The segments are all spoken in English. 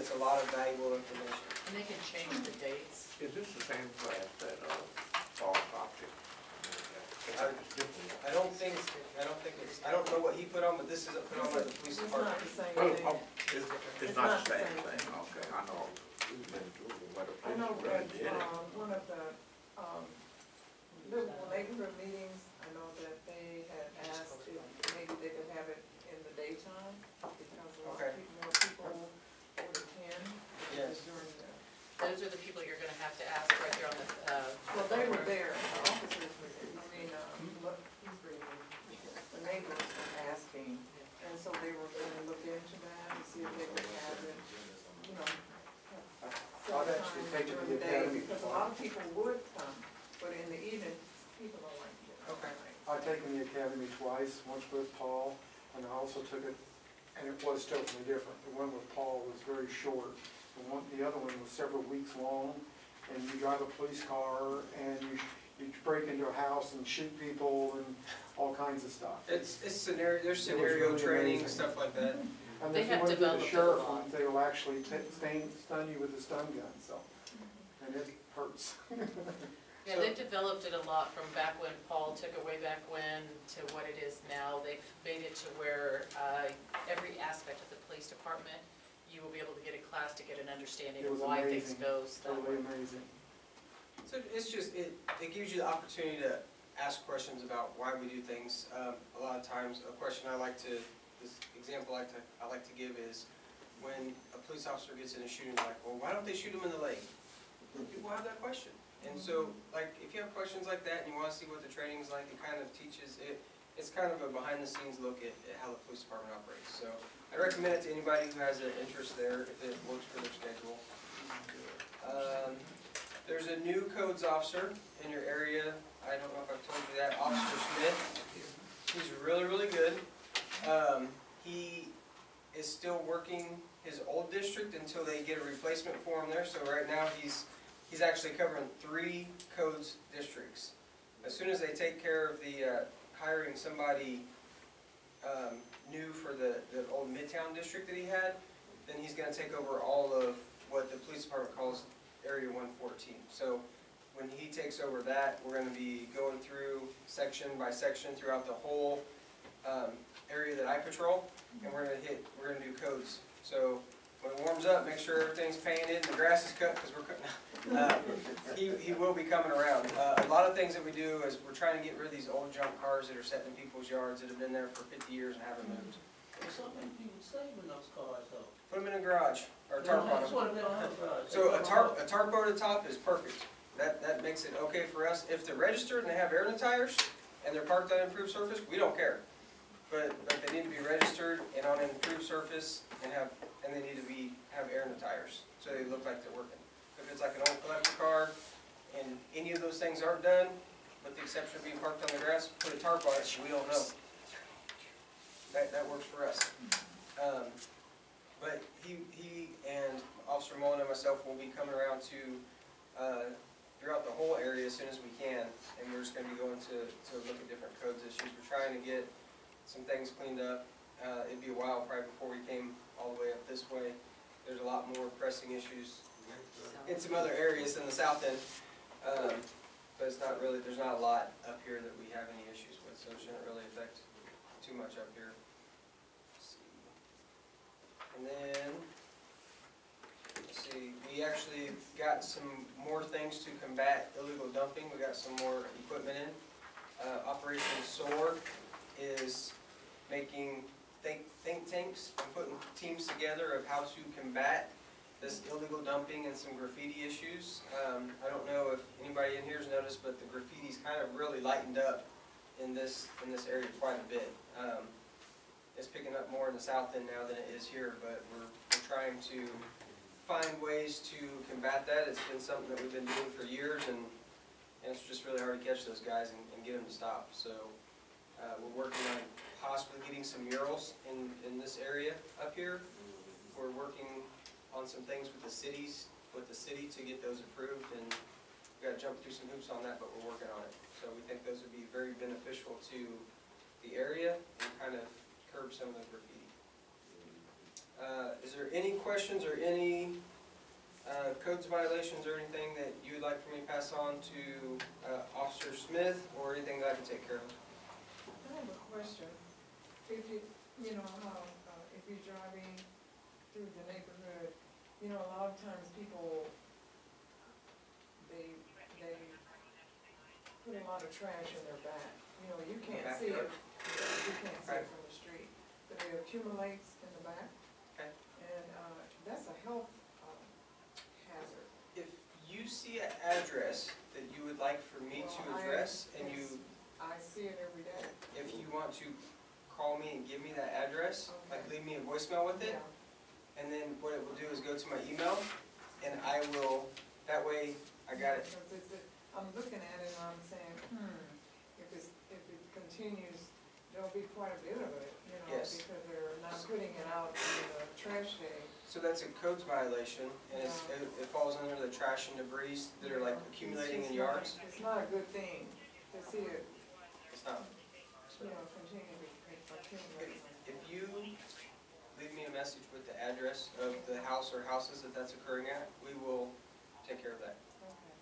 it's a lot of valuable information. And they can change the dates. Is this the same class that, Paul Coptic? I don't think it's, I don't know what he put on, but this is put on by the police It's not department. the same Oh, thing. it's not the same thing, okay, I know, we've been through what a I know police at, did it. one of the, Liverpool neighborhood meetings, I know that they had asked if maybe they could have it in the daytime, because a lot Okay. of more people would attend Yes. during the, Those are the people you're gonna have to ask right there on the, well, they were there, the officers were there, I mean, look, the neighbors were asking, and so they were gonna look into that and see if they could have it, you know, I'd actually take it to during the the day, academy. because a lot of people would come, but in the evening, people don't like it. Okay. I've taken the academy twice, once with Paul, and I also took it, and it was totally different. The one with Paul was very short. The other one was several weeks long, and you drive a police car, and you break into a house and shoot people and all kinds of stuff. It's scenario, there's scenario really training, amazing. stuff like that. And They if you have want to do the developed it a sheriff lot. one, they will actually stun you with a stun gun, so, and it hurts. yeah, they've developed it a lot from back when Paul took it way back when to what it is now. They've made it to where, every aspect of the police department, you will be able to get a class to get an understanding It of was why things amazing. goes that way. Totally amazing. So it's just, it gives you the opportunity to ask questions about why we do things. A lot of times, a question this example I like to give is when a police officer gets in a shooting, like, well, why don't they shoot him in the leg? People have that question. And so, like, if you have questions like that and you want to see what the training is like, it kind of teaches it. It's kind of a behind-the-scenes look at how the police department operates. So I recommend it to anybody who has an interest there if it works for their schedule. There's a new codes officer in your area. I don't know if I've told you that, Officer Smith. He's really, really good. He is still working his old district until they get a replacement for him there. So right now he's actually covering 3 codes districts. As soon as they take care of the hiring somebody new for the old Midtown district that he had, then he's going to take over all of what the police department calls Area 114. So when he takes over that, we're going to be going through section by section throughout the whole area that I patrol, and we're going to do codes. So when it warms up, make sure everything's painted and the grass is cut, because we're cutting. He will be coming around. A lot of things that we do is we're trying to get rid of these old junk cars that are sitting in people's yards that have been there for 50 years and haven't moved. There's so many people saving those cars though. Put them in a garage or a tarp on That's them. what it is. So a tarp over the top is perfect. That makes it okay for us. If they're registered and they have air in the tires and they're parked on improved surface, we don't care. But they need to be registered and on an improved surface and they need to have air in the tires so they look like they're working. If it's like an old collector car and any of those things aren't done, with the exception of being parked on the grass, put a tarp on it so we don't know. That works for us. But he and Officer Mullen and myself will be coming around to throughout the whole area as soon as we can, and we're just going to be going to look at different codes issues. We're trying to get some things cleaned up. It'd be a while probably before we came all the way up this way. There's a lot more pressing issues in some other areas in the south end, but it's not really. There's not a lot up here that we have any issues with, so it shouldn't really affect too much up here. Let's see. And then, let's see, we actually got some more things to combat illegal dumping. We got some more equipment in. Operation SOAR is making think tanks and putting teams together of how to combat this illegal dumping and some graffiti issues. I don't know if anybody in here has noticed, but the graffiti's kind of really lightened up in this area quite a bit. It's picking up more in the south end now than it is here, but we're trying to find ways to combat that. It's been something that we've been doing for years, and it's just really hard to catch those guys and get them to stop. So we're working on possibly getting some murals in this area up here. We're working on some things with the city to get those approved, and we've got to jump through some hoops on that, but we're working on it. So we think those would be very beneficial to the area and kind of curb some of the graffiti. Is there any questions or any codes violations or anything that you would like for me to pass on to Officer Smith, or anything that I can take care of? I have a question. If you, you know, how, if you're driving through the neighborhood, you know, a lot of times people, they put a lot of trash in their back. You know, you can't see it, you can't see it from the street, but it accumulates in the back. Okay. And, that's a health, hazard. If you see an address that you would like for me to Well, address, and you, I see it every day. if you want to call me and give me that address, like leave me a voicemail with it, Yeah. and then what it will do is go to my email, and I will, that way, I got it. Because I'm looking at it and I'm saying, if it continues, there'll be quite a bit of it, you know, Yes. because they're not putting it out in the trash day. So that's a codes violation, and it falls under the trash and debris that are like accumulating in yards. It's not a good thing to see it, It's not. you know, continue to accumulate. If you leave me a message with the address of the house or houses that that's occurring at, we will take care of that. Okay.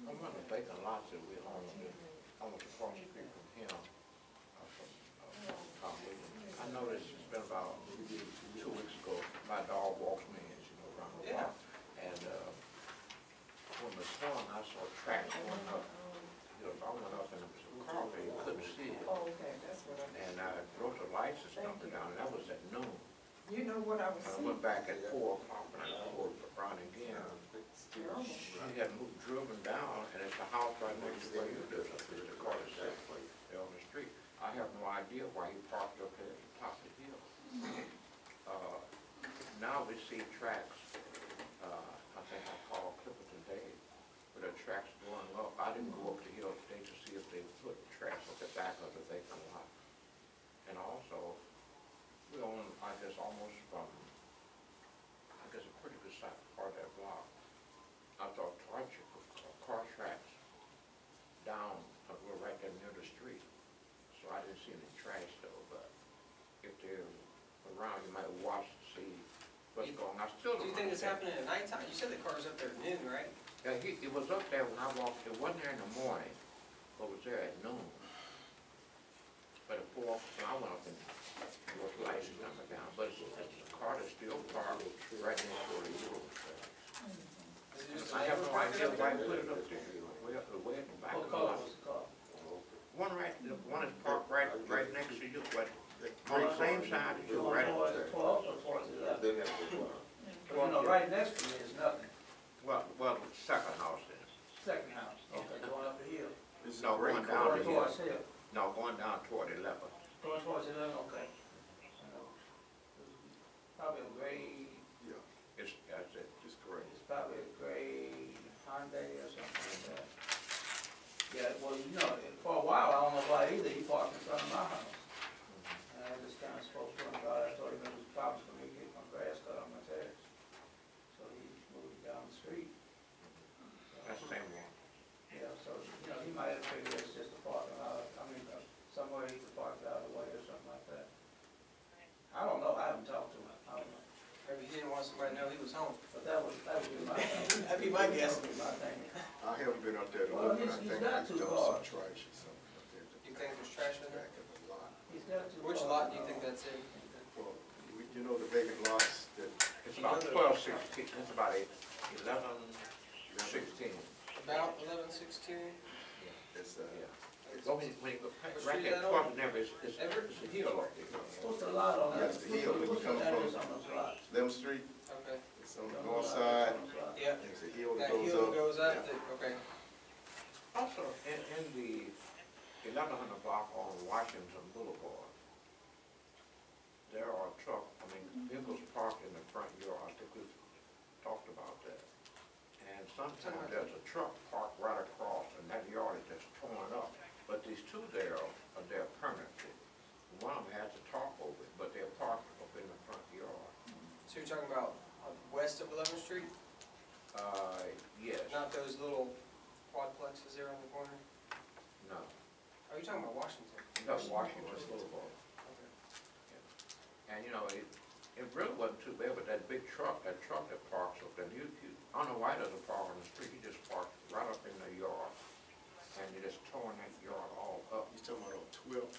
I'm on the vacant lots that we own, almost across the street from him, Tom Williams. I noticed it's been about 2 weeks ago, my dog walks me, as you know, around the Yeah. block. And, when the sun, I saw tracks going up, you know, I went up and it was a car there, you couldn't see it. Oh, okay, that's what I mean. And I drove the lights and stuff down, and that was at noon. You know what I was And I seeing? went back at 4 o'clock, and I drove around again. Terrible. She had moved, driven down, and it's the house right next to where you live, up there, the car is set there on the street. I have no idea why he parked up there at the top of the hill. Now we see tracks, I think I called Clipperton Dave, where the tracks going up. I didn't go up the hill today to see if they put tracks at the back of the vacant lot. And also, we own, I guess, almost from, I guess, a pretty good sized part of that block. I thought car tracks down, we're right there near the street. So I didn't see any trash though, but if they're around, you might watch to see what's going on. I still Do don't you think it's understand. happening at nighttime? You said the car's up there at noon, right? Yeah, it was up there when I walked, it wasn't there in the morning, but it was there at noon. But at 4, I went up and looked lights and number down, but it's a car that's still parked right next to the hill. Is it just a I have no neighbor parking idea up why there? he put it up there, way up in the back What of the color lot. was the car? One is parked right next to you, but on the same side as you, Going right? towards the 12 or towards the 11? You know, right next to me is nothing. Well, second house then. Second house, okay, going up the hill. No, going down Going the hill. towards hill. No, going down toward 11. Going towards 11, okay. Probably a gray, That's it. Just correct. it's probably a gray Hyundai or something like that. Yeah, well, you know, for a while, I don't know why either, he parked in front of my house. And I just kinda spoke to him about it, I told him it was problems for me to get my grass cut on my terrace. So he moved it down the street. That's the same one. Yeah, so, you know, he might have figured it's just a parking lot, somewhere he could park it out of the way or something like that. I don't know, I haven't talked to him, I don't know. Maybe he didn't want somebody to know he was home. But that would be my thing. That'd be my guess. That would be my thing. I haven't been up there to Well, look, but I he's think got they two dumped some cars. trash or something up there. You think there's trash in there? Back of the lot. He's got two Which cars. lot do you think that's in? Well, you know the vacant lots that, It's about 12, 16, it's about 11, 16. About 1116? it's, Yeah. Well, when you go, What right street is there, that on? 12 never, it's a hill up there. What's the lot on that? That's the hill when you come from- What's the address on those lots? 11th Street, Okay. it's on the north side, Yeah, there's a hill that that goes hill up. goes up, Yeah. okay. Also, in the 1100 block on Washington Boulevard, there are vehicles parked in the front yard. I think we've talked about that. And sometimes there's a truck parked right across, and that yard is just torn up. But these two there are there permanently. One of them has a tarp over it, but they're parked up in the front yard. So you're talking about west of 11th Street? Yes. Not those little quadplexes there on the corner? No. Are you talking about Washington? That's Washington Boulevard. Okay. And, you know, it really wasn't too bad, but that big truck that parks up there, I don't know why there's a park on the street, he just parked right up in the yard. And he just torn that yard all up. You talking about on 12th?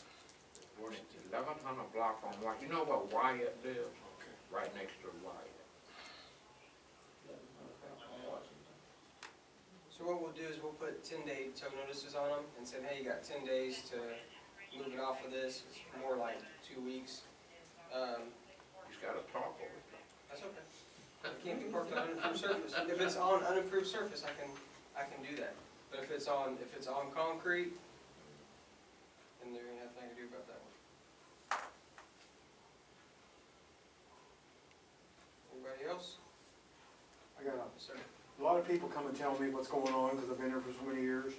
1100 block on Wyatt. You know where Wyatt lives? Okay. Right next to Wyatt. So what we'll do is we'll put 10-day tow notices on them and say, hey, you got 10 days to move it off of this. It's more like 2 weeks. He's got a talk over it. That's okay. It can't be parked on unimproved surface. If it's on unimproved surface, I can do that. But if it's on concrete, then there ain't nothing I can do about that one. Anybody else? I got Yes, sir. a lot of people come and tell me what's going on, because I've been here for so many years.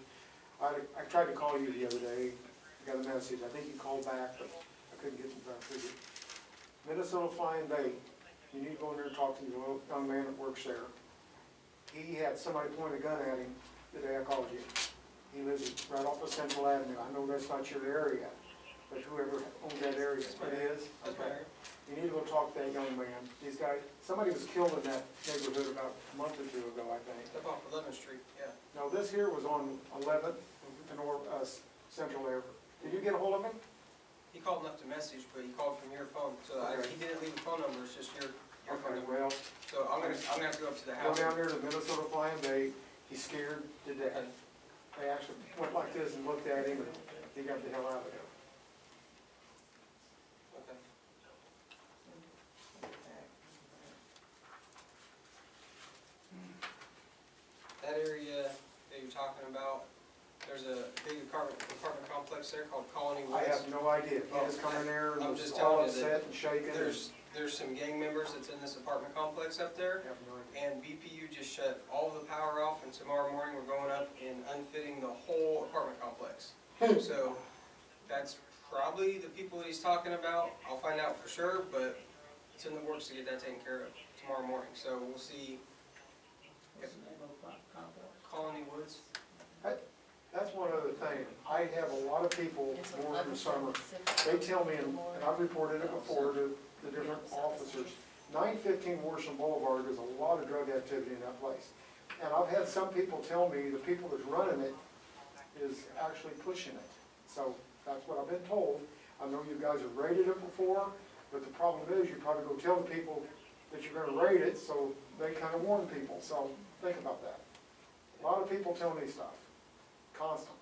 I tried to call you the other day, I got a message, I think you called back, but I couldn't get in touch with you. Minnesota Flying Bait, you need to go in there and talk to the young man that works there. He had somebody point a gun at him the day I called you. He lives right off of Central Avenue, I know that's not your area, but whoever owns that area, it is. That's my area. You need to go talk to that young man. These guys, somebody was killed in that neighborhood about a month or two ago, I think. Step off 11th Street, yeah. Now, this here was on 11th and Central Avenue. Did you get a hold of him? He called enough to message, but he called from your phone, so Okay. he didn't leave a phone number, it's just your phone Okay, number. well, So I'm gonna have to go up to the go house. down there to Minnesota Flying Bait. He's scared to death. They actually went like this and looked at him, and he got the hell out of there. Okay. That area that you're talking about, there's a big apartment complex there called Colony I Woods. have no idea. He just come in there and I'm was just all telling you that upset and shaking. There's some gang members that's in this apartment complex up there, I have no idea. and BPU just shut all the power off, and tomorrow morning we're going up and unfitting the whole apartment complex. So that's probably the people that he's talking about. I'll find out for sure, but it's in the works to get that taken care of tomorrow morning. So we'll see. What's the name of the complex? Colony Woods. That's one other thing. I have a lot of people It's more in the 11th summer. and They tell me, and I've reported it before to the different officers, 915 Worsham Boulevard, there's a lot of drug activity in that place. And I've had some people tell me the people that's running it is actually pushing it. So that's what I've been told. I know you guys have raided it before, but the problem is you probably go tell the people that you're gonna raid it, so they kind of warn people. So think about that. A lot of people tell me stuff, constantly.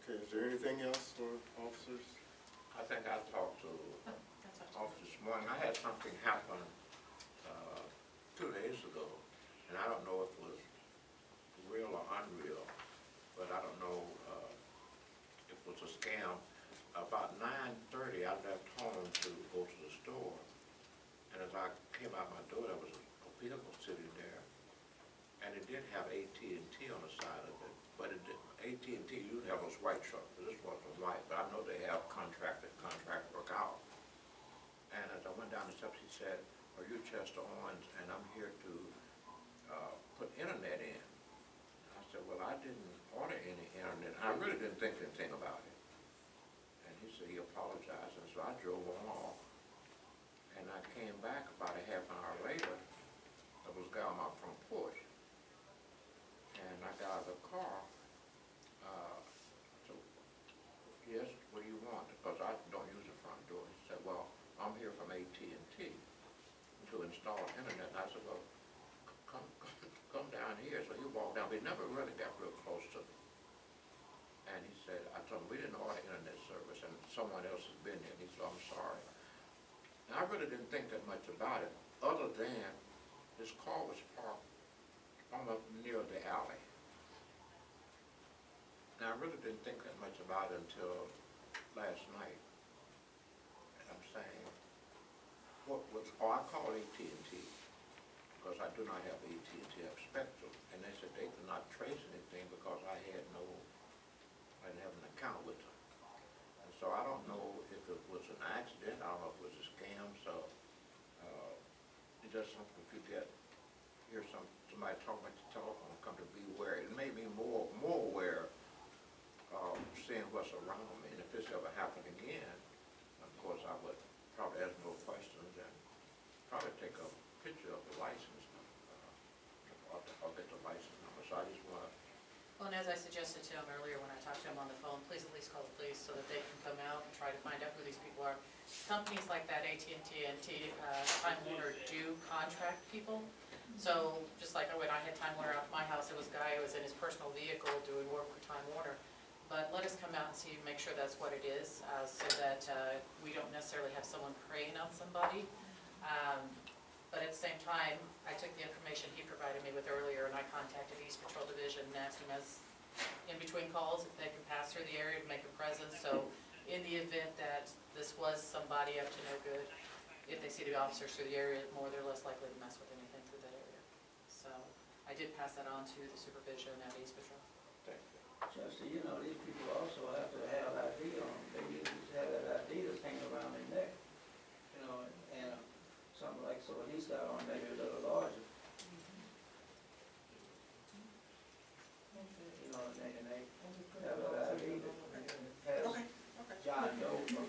Okay, is there anything else for officers? I think I talked to officer this morning. I had something happen 2 days ago, and I don't know if it was real or unreal, but I don't know if it was a scam. About 9:30, I left home to go to the store, and as I came out my door, there was a vehicle sitting there, and it did have AT&T on the side of it, but it didn't. AT&T, you have those white trucks, but this wasn't white, but I know they have contract work out. And as I went down the steps, he said, "Are you Chester Owens? And I'm here to put internet in." I said, "Well, I didn't order any internet." I really didn't think anything about it. And he said he apologized, and so I drove on off. And I came back about a half an hour later, there was a guy on my front porch. And I got out of the car. So, yes, what do you want? Because I don't use the front door. He said, "Well, I'm here from AT&T to install internet." And I said, "Well, come down here." So he walked down, but he never really got real close to me. And he said, I told him, "We didn't order internet service, and someone else has been here." And he said, "I'm sorry." And I really didn't think that much about it, other than his car was parked almost near the alley. And I really didn't think that much about it until last night. And I'm saying, I called AT&T, because I do not have AT&T, I have Spectrum, and they said they could not trace anything because I didn't have an account with them. And so I don't know if it was an accident, I don't know if it was a scam, so it's just something if you hear somebody talking about the telephone, come to be aware. It made me more aware Well, and as I suggested to him earlier when I talked to him on the phone, please at least call the police so that they can come out and try to find out who these people are. Companies like that, AT&T and Time Warner do contract people. So just like when I had Time Warner out at my house, it was a guy who was in his personal vehicle doing work for Time Warner. But let us come out and see, make sure that's what it is, so that we don't necessarily have someone preying on somebody. But at the same time, I took the information he provided me with earlier, and I contacted East Patrol Division and asked him as, in between calls, if they could pass through the area to make a presence. So in the event that this was somebody up to no good, if they see the officers through the area more, they're less likely to mess with anything through that area. So I did pass that on to the supervision at East Patrol. Thank you. Just so you know, these people also have to have ID on them. They need to have that ID that's hanging around their neck, you know, and something like, so what he's got on, maybe a little larger. You know, and they have that ID that has John Doe from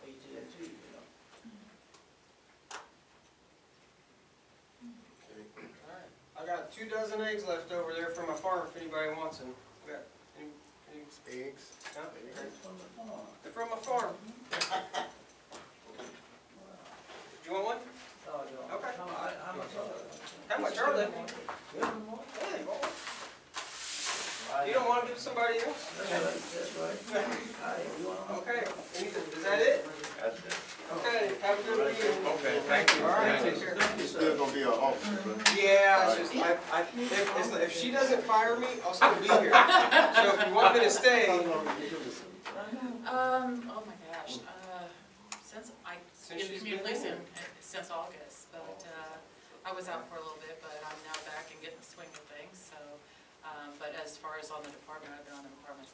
AT&T, you know. Okay. I got 2 dozen eggs left over there from my farm if anybody wants them. Got any, Eggs? no? It's from the farm. They're from my farm. Do you want one? Oh, you know, Okay. how much are they? How much are they? Give them more. Hey, boy. You don't want to give somebody else? That's right. You want Okay, is that it? That's it. Okay, have a good weekend. Okay, thank you. All right, Thank take care. Thank you, Still sir. gonna be an officer, but Yeah, it's just, if she doesn't fire me, I'll still be here. So if you want me to stay, Oh my gosh, since I, Since in she's community been policing, here. since August, but, I was out for a little bit, but I'm now back and getting the swing of things, so. But as far as on the department, I've been on the department